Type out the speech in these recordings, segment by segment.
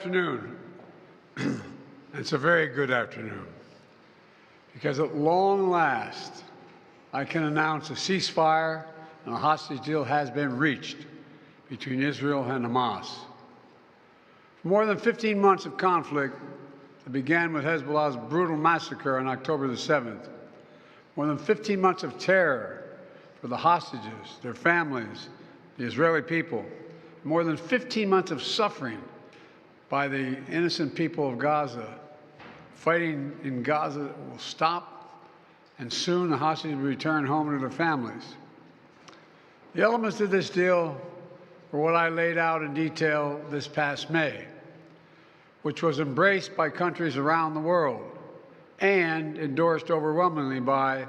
Afternoon. It's a very good afternoon because at long last I can announce a ceasefire and a hostage deal has been reached between Israel and Hamas. For more than 15 months of conflict that began with Hezbollah's brutal massacre on October the 7th, more than 15 months of terror for the hostages, their families, the Israeli people, more than 15 months of suffering by the innocent people of Gaza. Fighting in Gaza will stop, and soon the hostages will return home to their families. The elements of this deal were what I laid out in detail this past May, which was embraced by countries around the world and endorsed overwhelmingly by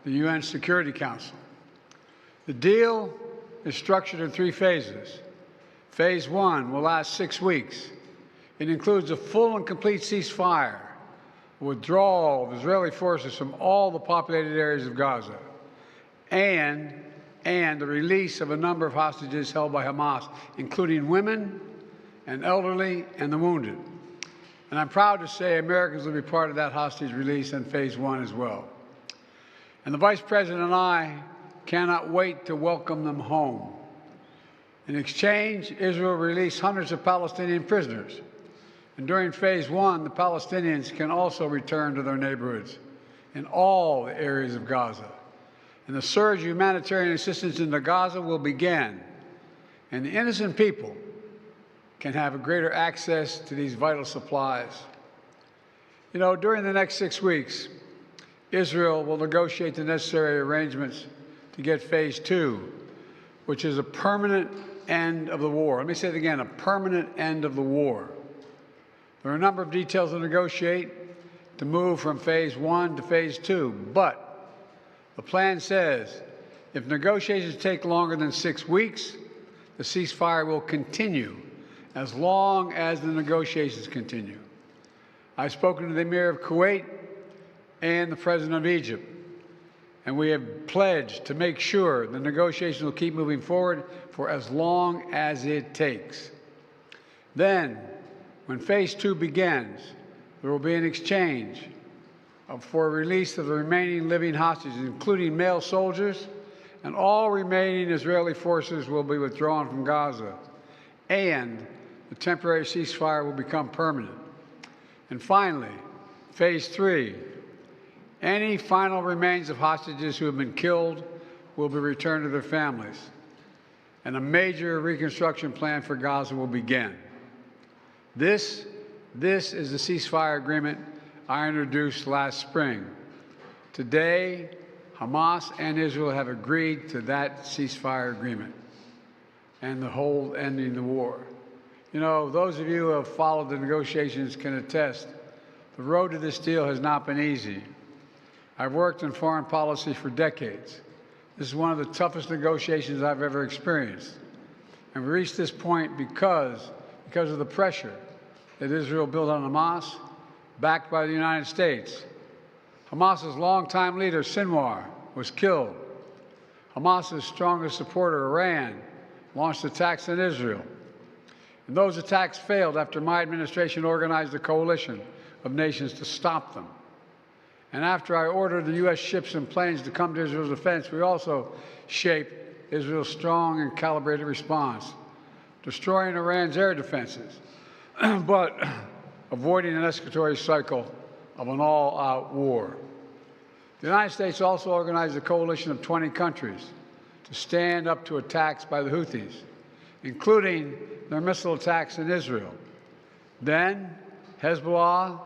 the UN Security Council. The deal is structured in 3 phases. Phase 1 will last 6 weeks. It includes a full and complete ceasefire, withdrawal of Israeli forces from all the populated areas of Gaza, and the release of a number of hostages held by Hamas, including women and elderly and the wounded. And I'm proud to say Americans will be part of that hostage release in Phase 1 as well. And the Vice President and I cannot wait to welcome them home. In exchange, Israel released hundreds of Palestinian prisoners. And during Phase 1, the Palestinians can also return to their neighborhoods in all the areas of Gaza. And the surge of humanitarian assistance into Gaza will begin. And the innocent people can have a greater access to these vital supplies. You know, during the next 6 weeks, Israel will negotiate the necessary arrangements to get Phase 2, which is a permanent end of the war. Let me say it again, a permanent end of the war. There are a number of details to negotiate to move from Phase 1 to Phase 2, but the plan says if negotiations take longer than 6 weeks, the ceasefire will continue as long as the negotiations continue. I've spoken to the Emir of Kuwait and the President of Egypt, and we have pledged to make sure the negotiations will keep moving forward for as long as it takes. Then, when Phase 2 begins, there will be an exchange for release of the remaining living hostages, including male soldiers, and all remaining Israeli forces will be withdrawn from Gaza, and the temporary ceasefire will become permanent. And finally, Phase 3, any final remains of hostages who have been killed will be returned to their families, and a major reconstruction plan for Gaza will begin. This is the ceasefire agreement I introduced last spring. Today, Hamas and Israel have agreed to that ceasefire agreement and the whole ending the war. You know, those of you who have followed the negotiations can attest, the road to this deal has not been easy. I've worked in foreign policy for decades. This is one of the toughest negotiations I've ever experienced. And we reached this point because of the pressure that Israel built on Hamas, backed by the United States. Hamas's longtime leader, Sinwar, was killed. Hamas's strongest supporter, Iran, launched attacks on Israel. And those attacks failed after my administration organized a coalition of nations to stop them. And after I ordered the U.S. ships and planes to come to Israel's defense, we also shaped Israel's strong and calibrated response, destroying Iran's air defenses, but avoiding an escalatory cycle of an all-out war. The United States also organized a coalition of 20 countries to stand up to attacks by the Houthis, including their missile attacks in Israel. Then, Hezbollah,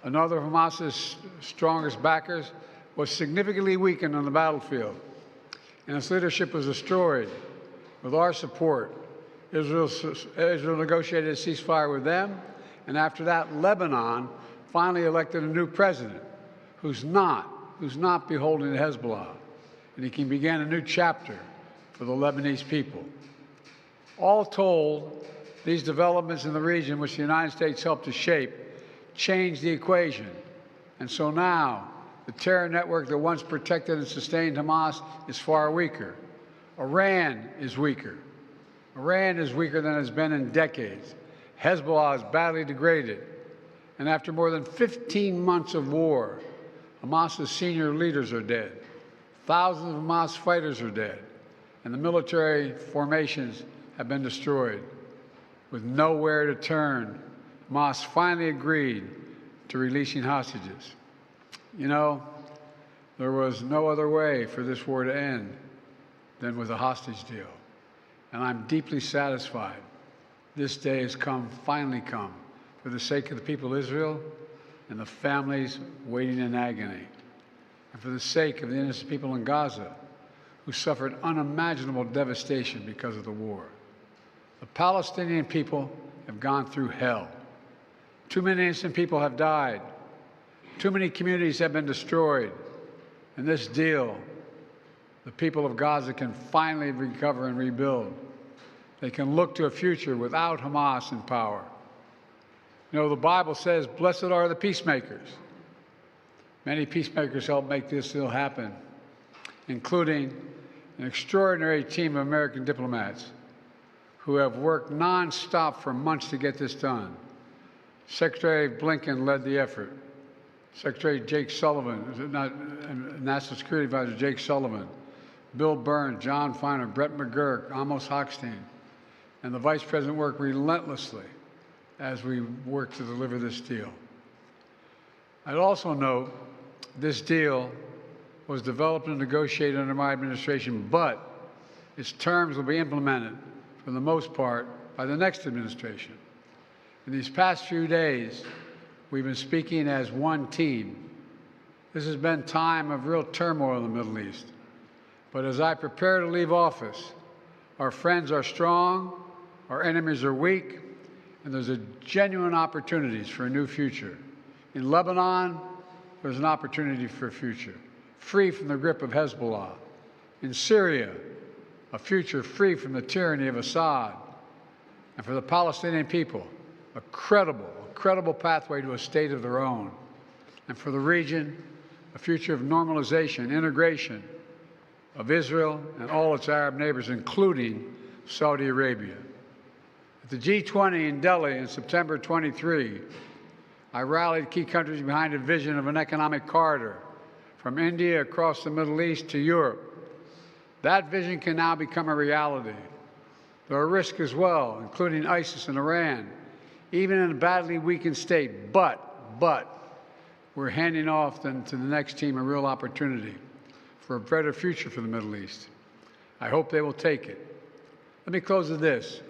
another of Hamas's strongest backers, was significantly weakened on the battlefield, and its leadership was destroyed. With our support, Israel negotiated a ceasefire with them, and after that, Lebanon finally elected a new president who's not beholden to Hezbollah, and he can begin a new chapter for the Lebanese people. All told, these developments in the region, which the United States helped to shape, changed the equation. And so now, the terror network that once protected and sustained Hamas is far weaker. Iran is weaker. Iran is weaker than it's been in decades. Hezbollah is badly degraded, and after more than 15 months of war, Hamas's senior leaders are dead. Thousands of Hamas fighters are dead, and the military formations have been destroyed. With nowhere to turn, Hamas finally agreed to releasing hostages. You know, there was no other way for this war to end than with a hostage deal. And I'm deeply satisfied this day has finally come, for the sake of the people of Israel and the families waiting in agony, and for the sake of the innocent people in Gaza who suffered unimaginable devastation because of the war. The Palestinian people have gone through hell. Too many innocent people have died. Too many communities have been destroyed. And this deal, the people of Gaza can finally recover and rebuild. They can look to a future without Hamas in power. You know, the Bible says, "Blessed are the peacemakers." Many peacemakers helped make this deal happen, including an extraordinary team of American diplomats who have worked nonstop for months to get this done. Secretary Blinken led the effort. Secretary Jake Sullivan, National Security Advisor Jake Sullivan, Bill Burns, John Feiner, Brett McGurk, Amos Hochstein, and the Vice President worked relentlessly as we work to deliver this deal. I'd also note this deal was developed and negotiated under my administration, but its terms will be implemented, for the most part, by the next administration. In these past few days, we've been speaking as one team. This has been a time of real turmoil in the Middle East. But as I prepare to leave office, our friends are strong, our enemies are weak, and there's a genuine opportunities for a new future. In Lebanon, there's an opportunity for a future, free from the grip of Hezbollah. In Syria, a future free from the tyranny of Assad. And for the Palestinian people, a credible pathway to a state of their own. And for the region, a future of normalization, integration of Israel and all its Arab neighbors, including Saudi Arabia. At the G20 in Delhi in September 23, I rallied key countries behind a vision of an economic corridor from India across the Middle East to Europe. That vision can now become a reality. There are risks as well, including ISIS and Iran, even in a badly weakened state. But we're handing off then to the next team a real opportunity for a better future for the Middle East. I hope they will take it. Let me close with this.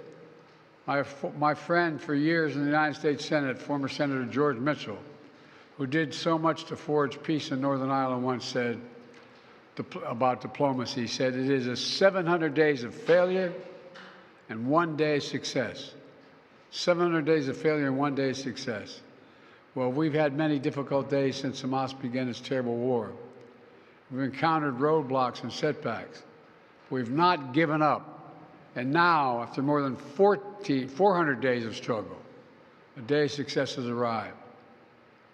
My friend for years in the United States Senate, former Senator George Mitchell, who did so much to forge peace in Northern Ireland, once said about diplomacy, he said, "It is a 700 days of failure and 1 day of success." 700 days of failure and 1 day of success. Well, we've had many difficult days since Hamas began its terrible war. We've encountered roadblocks and setbacks. We've not given up. And now, after more than 400 days of struggle, a day of success has arrived.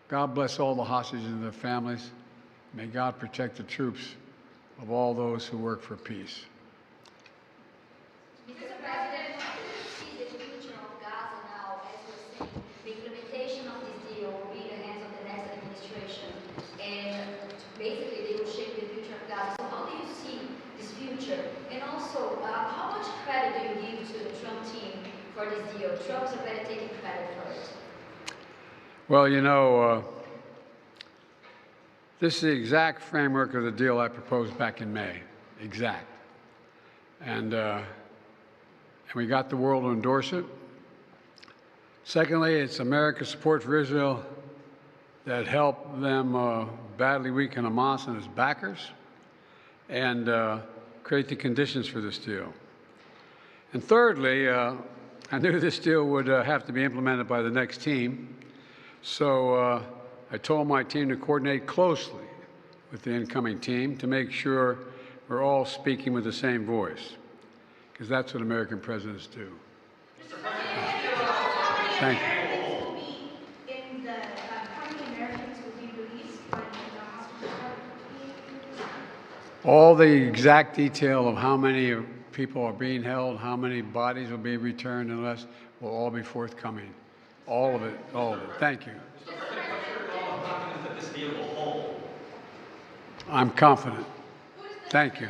God bless all the hostages and their families. May God protect the troops of all those who work for peace. Mr. President, how do you see the future of Gaza now, as you're saying? The implementation of this deal will be in the hands of the next administration, and basically they will shape the future of Gaza. So how do you see this future? And also, how much credit do you give to the Trump team for this deal? Trump's already taking credit for it. Well, you know, this is the exact framework of the deal I proposed back in May. Exact. And we got the world to endorse it. Secondly, it's America's support for Israel that helped them badly weaken Hamas and its backers and create the conditions for this deal. And thirdly, I knew this deal would have to be implemented by the next team. So I told my team to coordinate closely with the incoming team to make sure we're all speaking with the same voice, because that's what American presidents do. Thank you. All the exact detail of how many people are being held, how many bodies will be returned, unless will all be forthcoming. All of it, all of it. Thank you. Mr. President, what's your level of confidence that this deal will hold? I'm confident. Thank you.